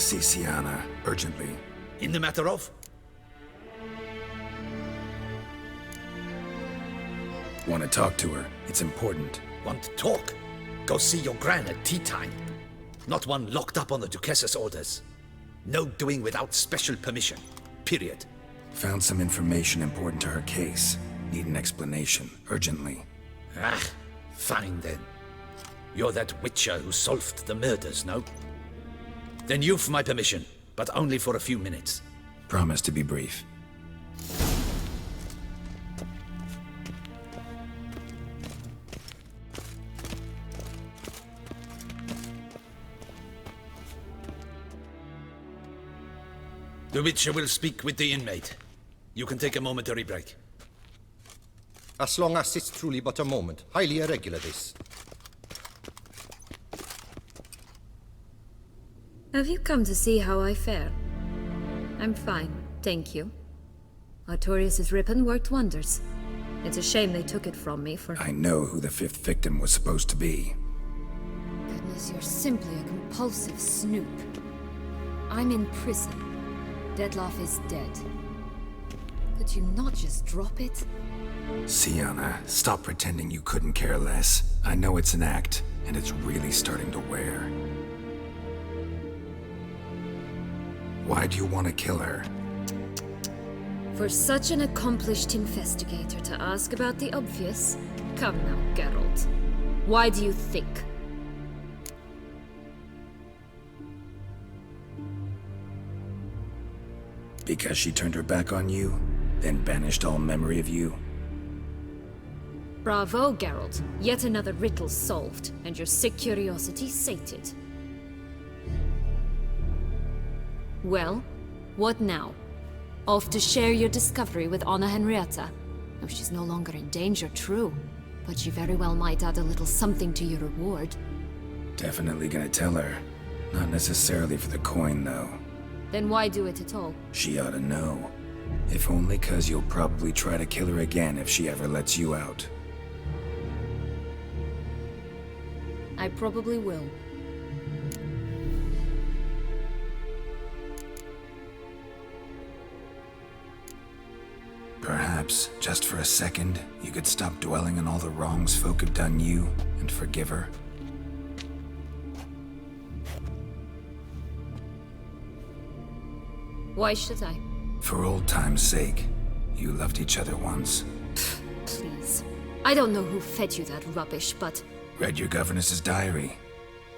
see Sienna, urgently. In the matter of? Want to talk to her. It's important. Want to talk? Go see your gran at tea time. Not one locked up on the Duchess's orders. No doing without special permission. Period. Found some information important to her case. Need an explanation, urgently. Ah, fine then. You're that witcher who solved the murders, no? Then you've my permission, but only for a few minutes. Promise to be brief. The Witcher will speak with the inmate. You can take a momentary break. As long as it's truly but a moment. Highly irregular, this. Have you come to see how I fare? I'm fine, thank you. Artorius' ribbon worked wonders. It's a shame they took it from me for— I know who the fifth victim was supposed to be. Goodness, you're simply a compulsive snoop. I'm in prison. Dettlaff is dead. Could you not just drop it? Sienna, stop pretending you couldn't care less. I know it's an act, and it's really starting to wear. Why do you want to kill her? For such an accomplished investigator to ask about the obvious? Come now, Geralt. Why do you think? Because she turned her back on you, then banished all memory of you? Bravo, Geralt. Yet another riddle solved, and your sick curiosity sated. Well, what now? Off to share your discovery with Anna Henrietta? Oh, she's no longer in danger, true. But she very well might add a little something to your reward. Definitely gonna tell her. Not necessarily for the coin, though. Then why do it at all? She ought to know. If only 'cause you'll probably try to kill her again if she ever lets you out. I probably will. Perhaps, just for a second, you could stop dwelling on all the wrongs folk have done you and forgive her. Why should I? For old time's sake. You loved each other once. Please. I don't know who fed you that rubbish, but— Read your governess's diary.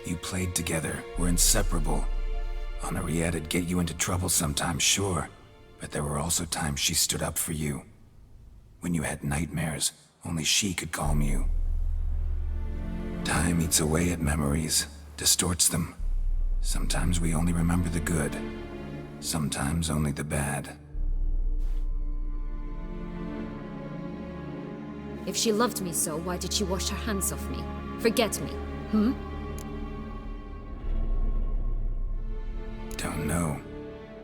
You played together, were inseparable. Henriette'd get you into trouble sometimes, sure. But there were also times she stood up for you. When you had nightmares, only she could calm you. Time eats away at memories, distorts them. Sometimes we only remember the good. Sometimes only the bad. If she loved me so, why did she wash her hands off me? Forget me, hmm? Don't know.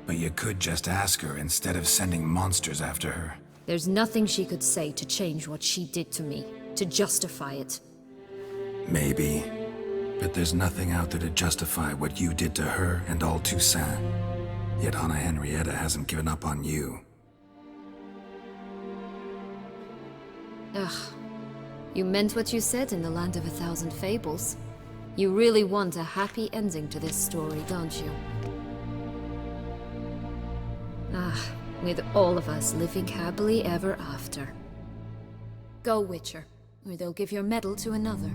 But you could just ask her instead of sending monsters after her. There's nothing she could say to change what she did to me, to justify it. Maybe. But there's nothing out there to justify what you did to her and all Toussaint. Yet Anna Henrietta hasn't given up on you. Ugh. You meant what you said in the Land of a Thousand Fables. You really want a happy ending to this story, don't you? Ah, with all of us living happily ever after. Go, Witcher, or they'll give your medal to another.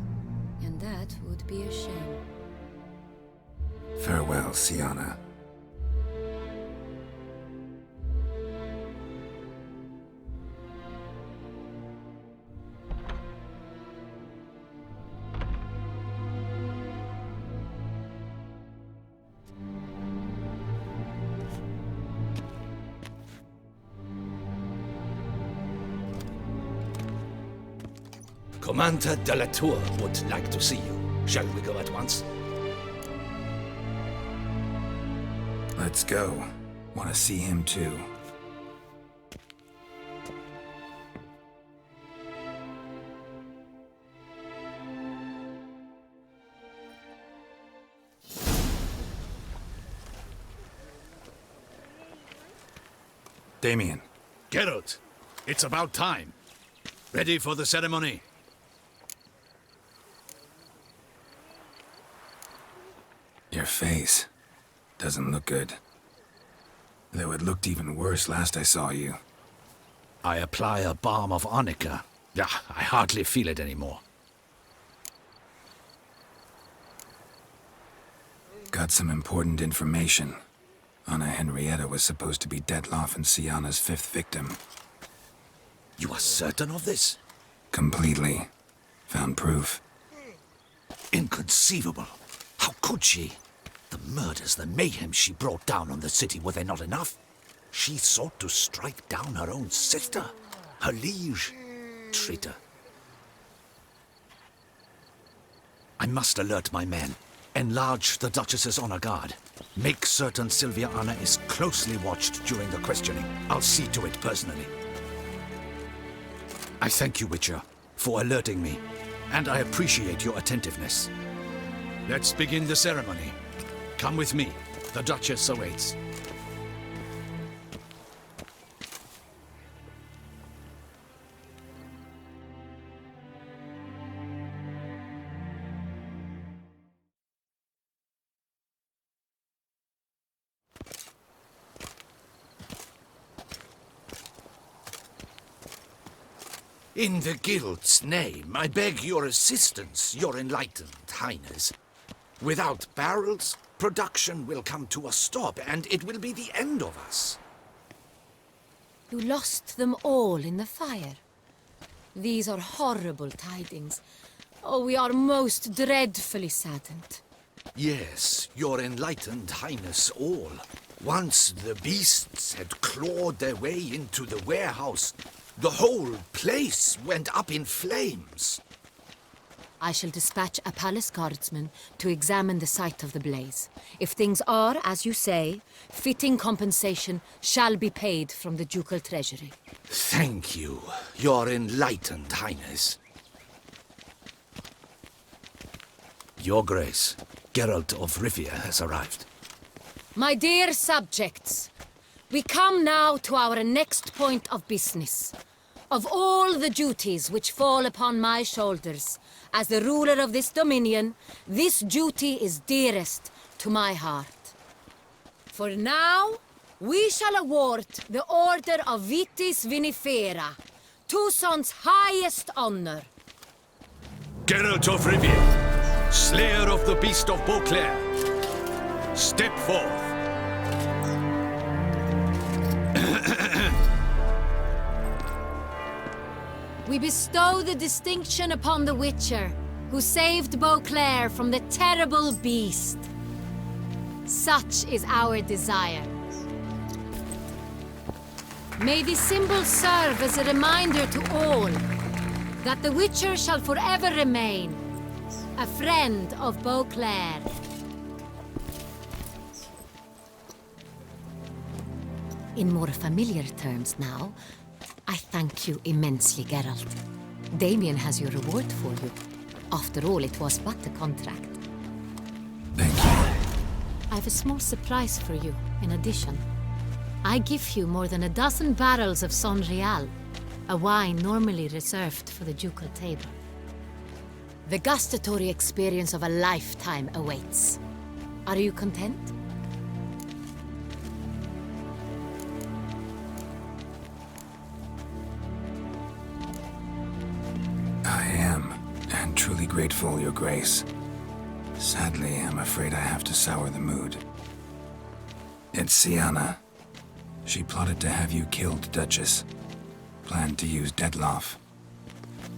And that would be a shame. Farewell, Sienna. Commander de la Tour would like to see you. Shall we go at once? Let's go. Want to see him too. Damien. Geralt, it's about time. Ready for the ceremony? Your face doesn't look good. Though it looked even worse last I saw you. I apply a balm of arnica. Yeah, I hardly feel it anymore. Got some important information. Anna Henrietta was supposed to be Detloff and Sienna's 5th victim. You are certain of this? Completely. Found proof. Inconceivable. How could she? The murders, the mayhem she brought down on the city, were they not enough? She sought to strike down her own sister, her liege. Traitor. I must alert my men. Enlarge the Duchess's honor guard. Make certain Sylvia Anna is closely watched during the questioning. I'll see to it personally. I thank you, Witcher, for alerting me, and I appreciate your attentiveness. Let's begin the ceremony. Come with me. The Duchess awaits. In the Guild's name, I beg your assistance, your enlightened highness. Without barrels, production will come to a stop, and it will be the end of us. You lost them all in the fire. These are horrible tidings. Oh, we are most dreadfully saddened. Yes, your enlightened highness all. Once the beasts had clawed their way into the warehouse, the whole place went up in flames. I shall dispatch a palace guardsman to examine the site of the blaze. If things are, as you say, fitting compensation shall be paid from the ducal treasury. Thank you, your enlightened highness. Your Grace, Geralt of Rivia has arrived. My dear subjects, we come now to our next point of business. Of all the duties which fall upon my shoulders, as the ruler of this dominion, this duty is dearest to my heart. For now, we shall award the Order of Vitis Vinifera, Tucson's highest honor. Geralt of Rivia, slayer of the beast of Beauclair, step forth. We bestow the distinction upon the Witcher, who saved Beauclair from the terrible beast. Such is our desire. May this symbol serve as a reminder to all that the Witcher shall forever remain a friend of Beauclair. In more familiar terms now, I thank you immensely, Geralt. Damien has your reward for you. After all, it was but a contract. Thank you. I have a small surprise for you, in addition. I give you more than a dozen barrels of Son Real, a wine normally reserved for the ducal table. The gustatory experience of a lifetime awaits. Are you content? I am, and truly grateful, Your Grace. Sadly, I'm afraid I have to sour the mood. It's Sienna. She plotted to have you killed, Duchess. Planned to use Detloff.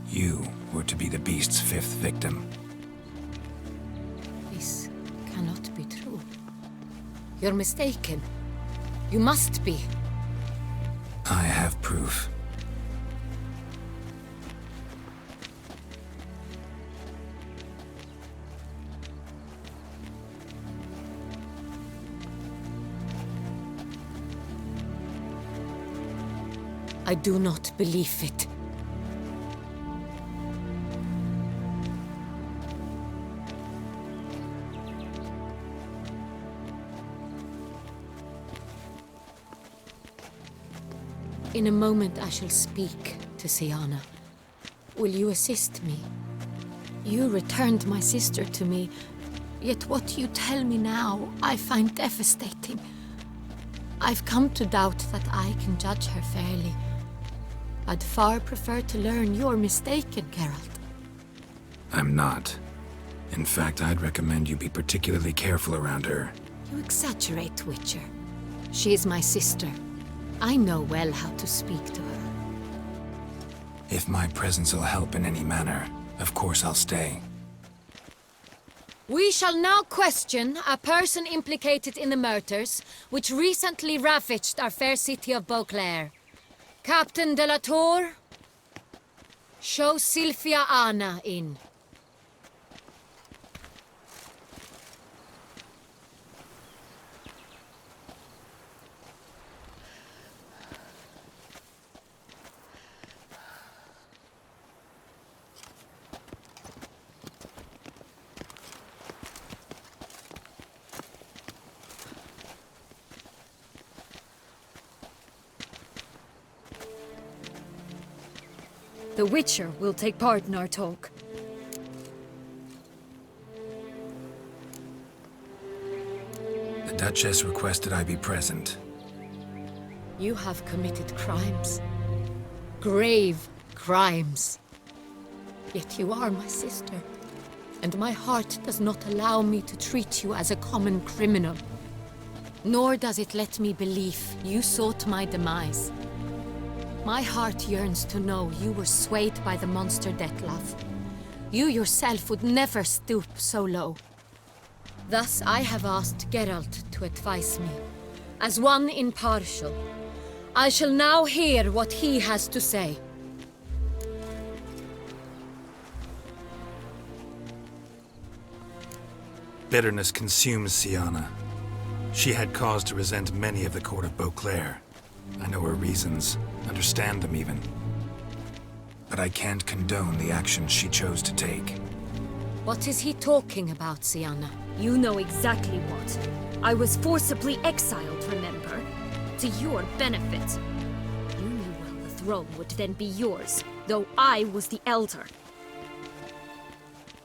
You were to be the beast's 5th victim. This cannot be true. You're mistaken. You must be. I have proof. I do not believe it. In a moment I shall speak to Siana. Will you assist me? You returned my sister to me, yet what you tell me now I find devastating. I've come to doubt that I can judge her fairly. I'd far prefer to learn you're mistaken, Geralt. I'm not. In fact, I'd recommend you be particularly careful around her. You exaggerate, Witcher. She is my sister. I know well how to speak to her. If my presence will help in any manner, of course I'll stay. We shall now question a person implicated in the murders which recently ravaged our fair city of Beauclair. Captain de la Tour, show Sylvia Anna in. The Witcher will take part in our talk. The Duchess requested I be present. You have committed crimes. Grave crimes. Yet you are my sister, and my heart does not allow me to treat you as a common criminal. Nor does it let me believe you sought my demise. My heart yearns to know you were swayed by the monster Dettlaff. You yourself would never stoop so low. Thus I have asked Geralt to advise me, as one impartial. I shall now hear what he has to say. Bitterness consumes Siana. She had cause to resent many of the court of Beauclair. I know her reasons, understand them even. But I can't condone the actions she chose to take. What is he talking about, Siana? You know exactly what. I was forcibly exiled, remember? To your benefit. You knew well the throne would then be yours, though I was the elder.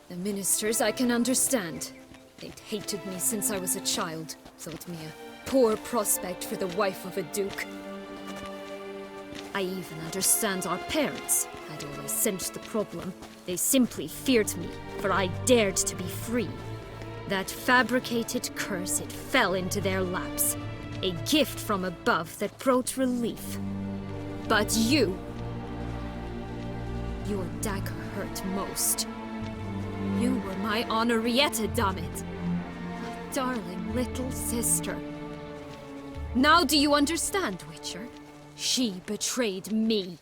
The ministers I can understand. They'd hated me since I was a child, thought me a poor prospect for the wife of a duke. I even understand our parents had always sensed the problem. They simply feared me, for I dared to be free. That fabricated curse, it fell into their laps. A gift from above that brought relief. But you... Your dagger hurt most. You were my Henrietta, damn it. My darling little sister. Now do you understand, Witcher? She betrayed me.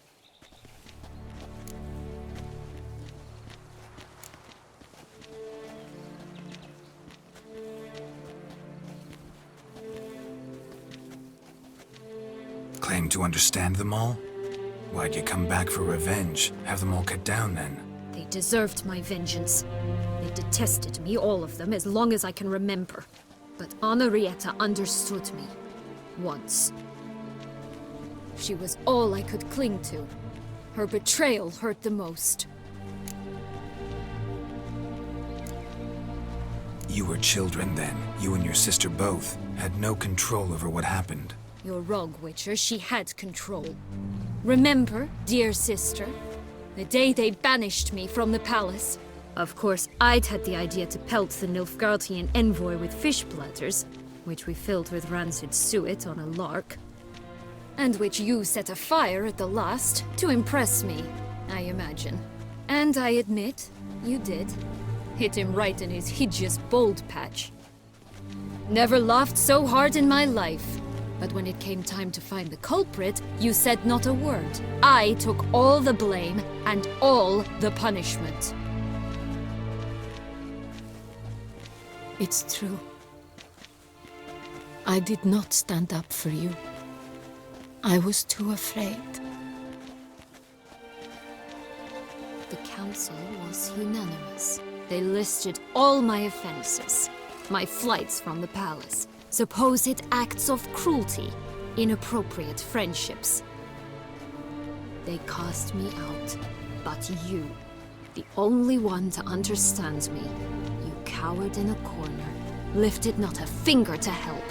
Claim to understand them all? Why'd you come back for revenge? Have them all cut down then? They deserved my vengeance. They detested me, all of them, as long as I can remember. But Henrietta understood me. Once. She was all I could cling to. Her betrayal hurt the most. You were children then. You and your sister both had no control over what happened. You're wrong, Witcher. She had control. Remember, dear sister, the day they banished me from the palace? Of course, I'd had the idea to pelt the Nilfgaardian envoy with fish platters, which we filled with rancid suet on a lark. And which you set afire at the last, to impress me, I imagine. And I admit, you did. Hit him right in his hideous bald patch. Never laughed so hard in my life. But when it came time to find the culprit, you said not a word. I took all the blame and all the punishment. It's true. I did not stand up for you. I was too afraid. The council was unanimous. They listed all my offenses. My flights from the palace. Supposed acts of cruelty. Inappropriate friendships. They cast me out. But you, the only one to understand me, you cowered in a corner, lifted not a finger to help.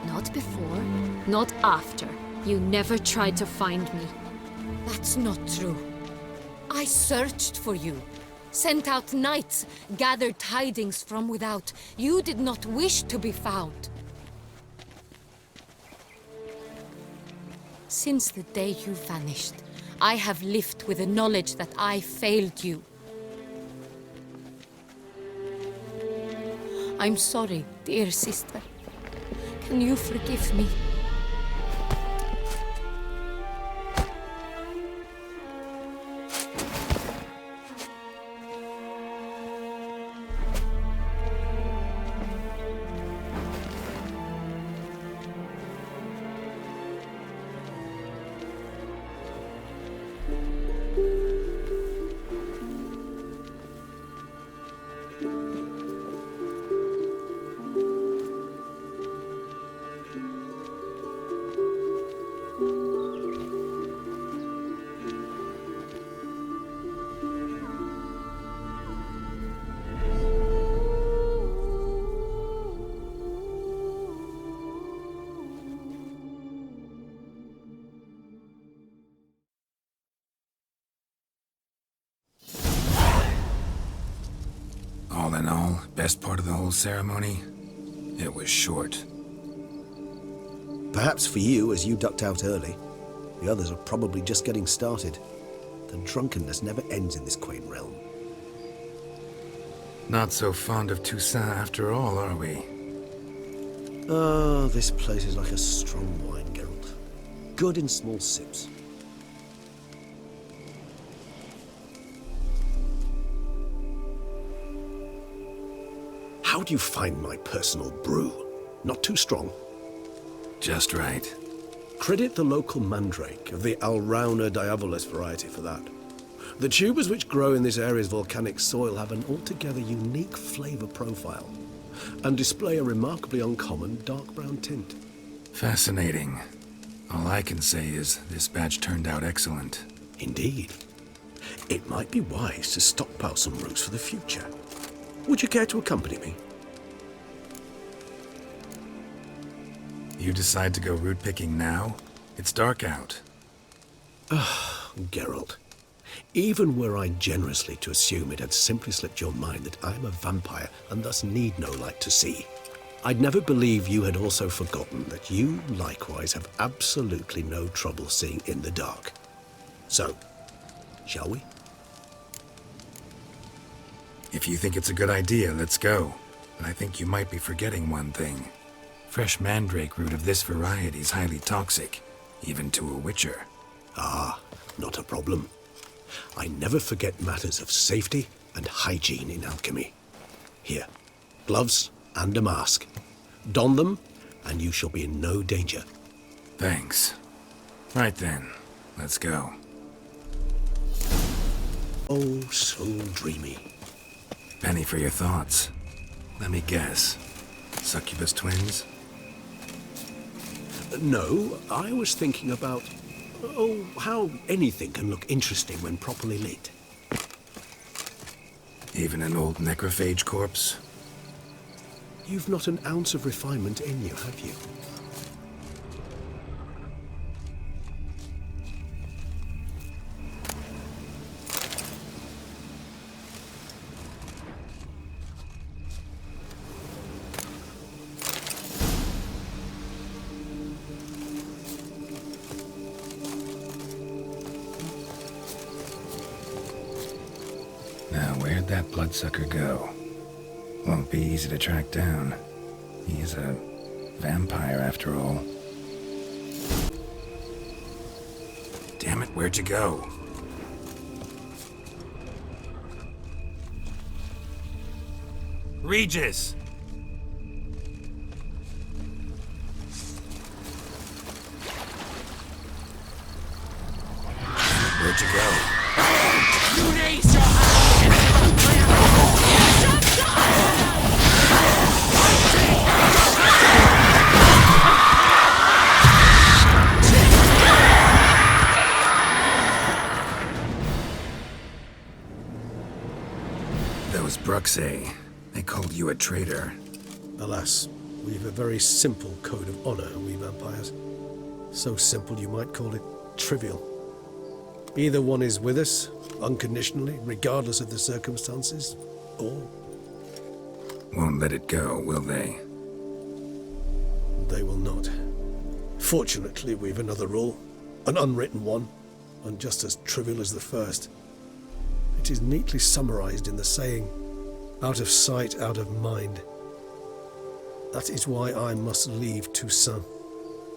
Not before, not after. You never tried to find me. That's not true. I searched for you. Sent out knights, gathered tidings from without. You did not wish to be found. Since the day you vanished, I have lived with the knowledge that I failed you. I'm sorry, dear sister. Can you forgive me? All in all, best part of the whole ceremony? It was short. Perhaps for you, as you ducked out early. The others are probably just getting started. The drunkenness never ends in this quaint realm. Not so fond of Toussaint after all, are we? Ah, this place is like a strong wine, Geralt. Good in small sips. How do you find my personal brew? Not too strong? Just right. Credit the local mandrake of the Alrauna diavolis variety for that. The tubers which grow in this area's volcanic soil have an altogether unique flavor profile and display a remarkably uncommon dark brown tint. Fascinating. All I can say is this batch turned out excellent. Indeed. It might be wise to stockpile some roots for the future. Would you care to accompany me? You decide to go root picking now? It's dark out. Geralt, even were I generously to assume it had simply slipped your mind that I am a vampire and thus need no light to see, I'd never believe you had also forgotten that you likewise have absolutely no trouble seeing in the dark. So, shall we? If you think it's a good idea, let's go. But I think you might be forgetting one thing. Fresh mandrake root of this variety is highly toxic, even to a witcher. Ah, not a problem. I never forget matters of safety and hygiene in alchemy. Here, gloves and a mask. Don them, and you shall be in no danger. Thanks. Right then, let's go. Oh, so dreamy. Penny for your thoughts. Let me guess. Succubus twins? No, I was thinking about, how anything can look interesting when properly lit. Even an old necrophage corpse? You've not an ounce of refinement in you, have you? Now, where'd that bloodsucker go? Won't be easy to track down. He is a vampire, after all. Damn it, where'd you go? Regis! Where'd you go? Bruxay, they called you a traitor. Alas, we've a very simple code of honor, we vampires. So simple you might call it trivial. Either one is with us, unconditionally, regardless of the circumstances, or... Won't let it go, will they? They will not. Fortunately, we've another rule, an unwritten one, and just as trivial as the first. It is neatly summarized in the saying, out of sight, out of mind. That is why I must leave Toussaint.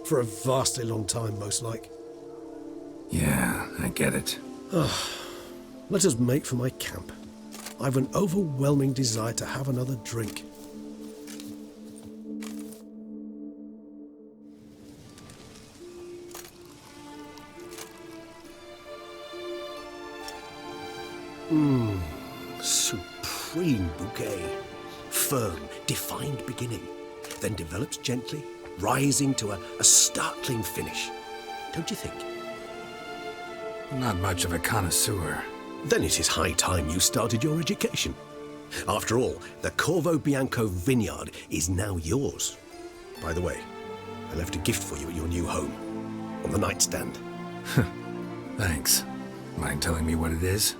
For a vastly long time, most like. Yeah, I get it. Let us make for my camp. I've an overwhelming desire to have another drink. Supreme bouquet. Firm, defined beginning, then develops gently, rising to a startling finish. Don't you think? Not much of a connoisseur. Then it is high time you started your education. After all, the Corvo Bianco vineyard is now yours. By the way, I left a gift for you at your new home, on the nightstand. Thanks. Mind telling me what it is?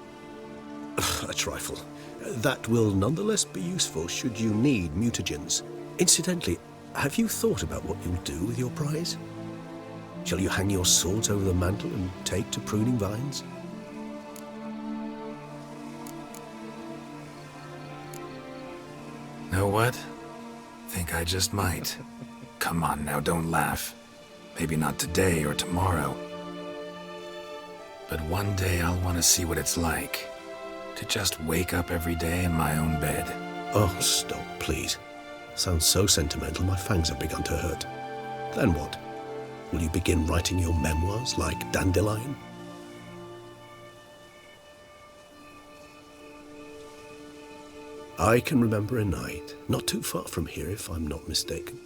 A trifle. That will nonetheless be useful should you need mutagens. Incidentally, have you thought about what you'll do with your prize? Shall you hang your swords over the mantle and take to pruning vines? Know what? Think I just might. Come on now, don't laugh. Maybe not today or tomorrow. But one day I'll want to see what it's like. To just wake up every day in my own bed. Oh, stop, please. Sounds so sentimental, my fangs have begun to hurt. Then what? Will you begin writing your memoirs like Dandelion? I can remember a night, not too far from here if I'm not mistaken.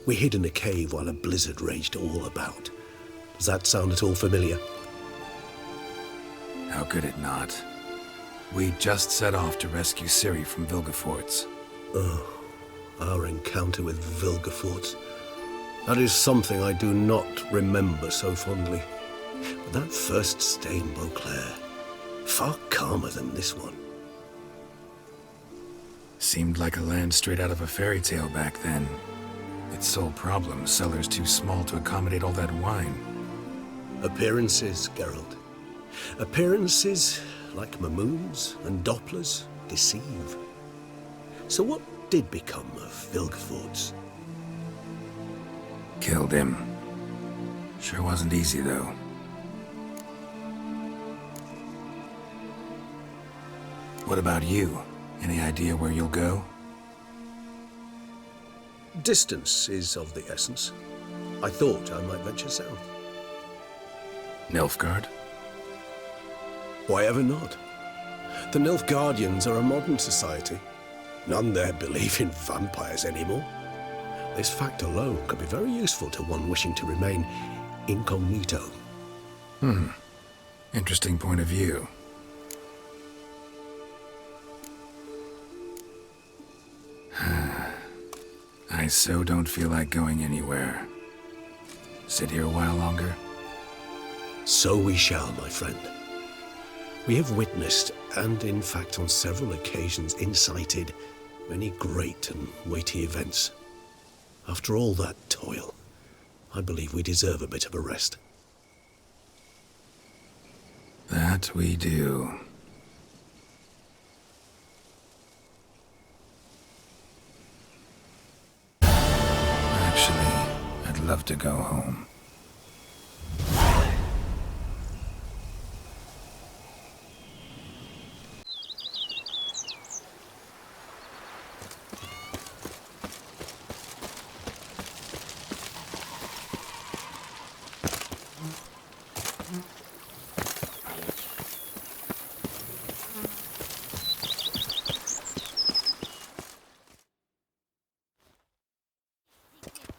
We hid in a cave while a blizzard raged all about. Does that sound at all familiar? How could it not? We just set off to rescue Ciri from Vilgefortz. Oh, our encounter with Vilgefortz. That is something I do not remember so fondly. But that first stay in Beauclair, far calmer than this one. Seemed like a land straight out of a fairy tale back then. Its sole problem, cellars too small to accommodate all that wine. Appearances, Geralt. Appearances, like Mamoons and Dopplers, deceive. So what did become of Vilgefortz? Killed him. Sure wasn't easy, though. What about you? Any idea where you'll go? Distance is of the essence. I thought I might venture south. Nilfgaard? Why ever not? The Nilfgaardians are a modern society. None there believe in vampires anymore. This fact alone could be very useful to one wishing to remain incognito. Interesting point of view. I so don't feel like going anywhere. Sit here a while longer? So we shall, my friend. We have witnessed, and in fact on several occasions incited, many great and weighty events. After all that toil, I believe we deserve a bit of a rest. That we do. Actually, I'd love to go home.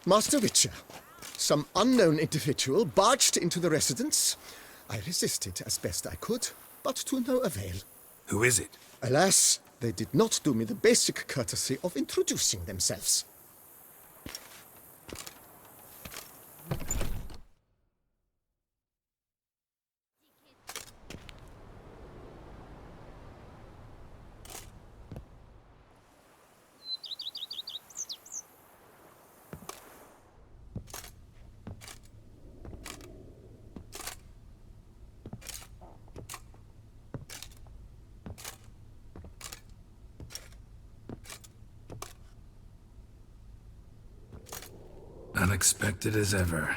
Master Witcher, some unknown individual barged into the residence. I resisted as best I could, but to no avail. Who is it? Alas, they did not do me the basic courtesy of introducing themselves. Unexpected as ever.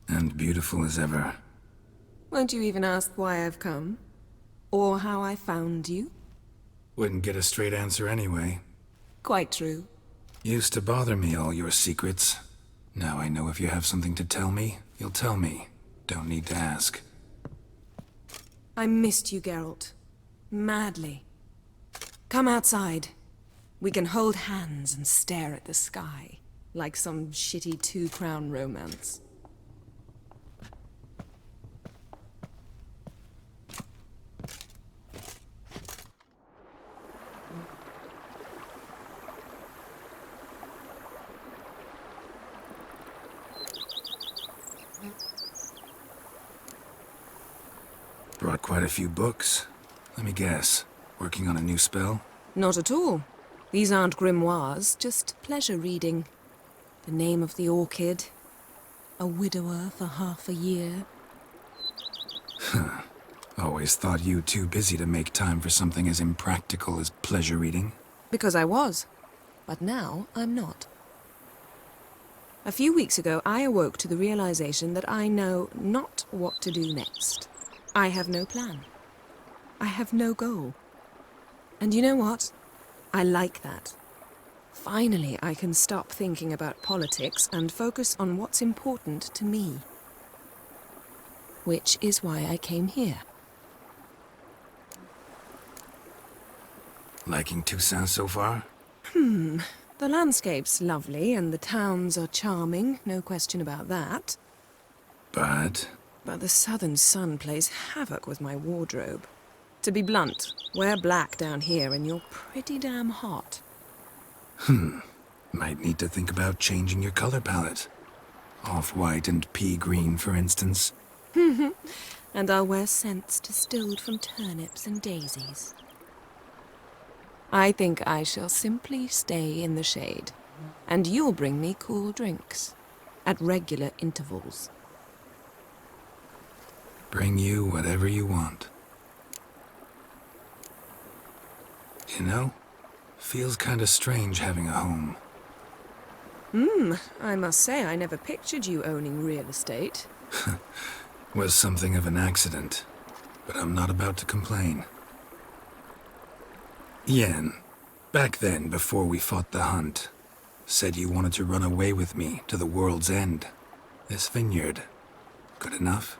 And beautiful as ever. Won't you even ask why I've come? Or how I found you? Wouldn't get a straight answer anyway. Quite true. Used to bother me, all your secrets. Now I know if you have something to tell me, you'll tell me. Don't need to ask. I missed you, Geralt. Madly. Come outside. We can hold hands and stare at the sky, like some shitty two-crown romance. Brought quite a few books. Let me guess. Working on a new spell? Not at all. These aren't grimoires, just pleasure reading. The Name of the Orchid. A widower for half a year. Always thought you too busy to make time for something as impractical as pleasure reading. Because I was. But now I'm not. A few weeks ago, I awoke to the realization that I know not what to do next. I have no plan. I have no goal. And you know what? I like that. Finally, I can stop thinking about politics and focus on what's important to me. Which is why I came here. Liking Toussaint so far? The landscape's lovely and the towns are charming, no question about that. But the southern sun plays havoc with my wardrobe. To be blunt, wear black down here and you're pretty damn hot. might need to think about changing your color palette. Off-white and pea green, for instance. And I'll wear scents distilled from turnips and daisies. I think I shall simply stay in the shade. And you'll bring me cool drinks. At regular intervals. Bring you whatever you want. You know, feels kinda strange having a home. I must say I never pictured you owning real estate. Was something of an accident, but I'm not about to complain. Yen, back then, before we fought the hunt, said you wanted to run away with me to the world's end. This vineyard. Good enough?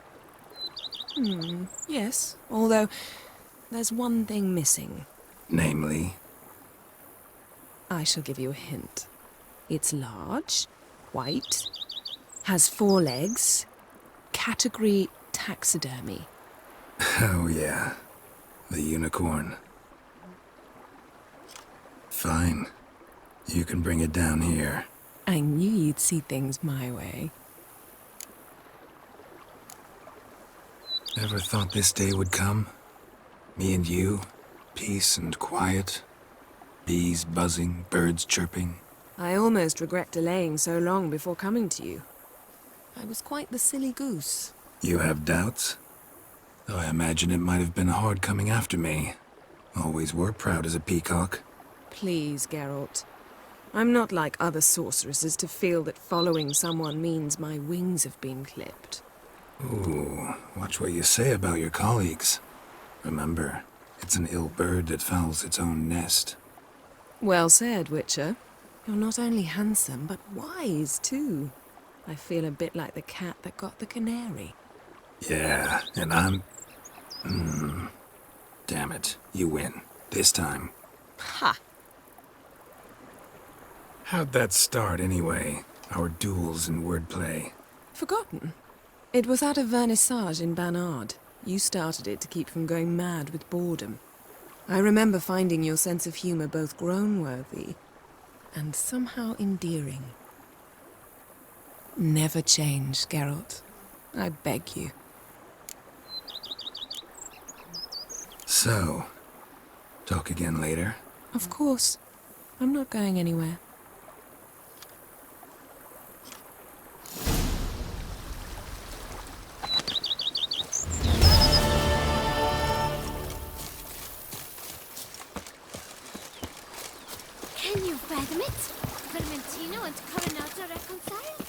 Yes, although there's one thing missing. Namely? I shall give you a hint. It's large, white, has 4 legs, category taxidermy. Oh yeah, the unicorn. Fine. You can bring it down here. I knew you'd see things my way. Ever thought this day would come? Me and you, peace and quiet. Bees buzzing, birds chirping. I almost regret delaying so long before coming to you. I was quite the silly goose. You have doubts? Though I imagine it might have been hard coming after me. Always were proud as a peacock. Please, Geralt. I'm not like other sorceresses to feel that following someone means my wings have been clipped. Ooh, watch what you say about your colleagues. Remember, it's an ill bird that fouls its own nest. Well said, Witcher. You're not only handsome, but wise, too. I feel a bit like the cat that got the canary. Yeah, and I'm... Damn it, you win. This time. Ha! How'd that start, anyway? Our duels and wordplay. Forgotten? It was at a vernissage in Barnard. You started it to keep from going mad with boredom. I remember finding your sense of humor both groan-worthy and somehow endearing. Never change, Geralt. I beg you. So, talk again later? Of course. I'm not going anywhere. Can you fathom it? Vermentino and Coronado reconciled?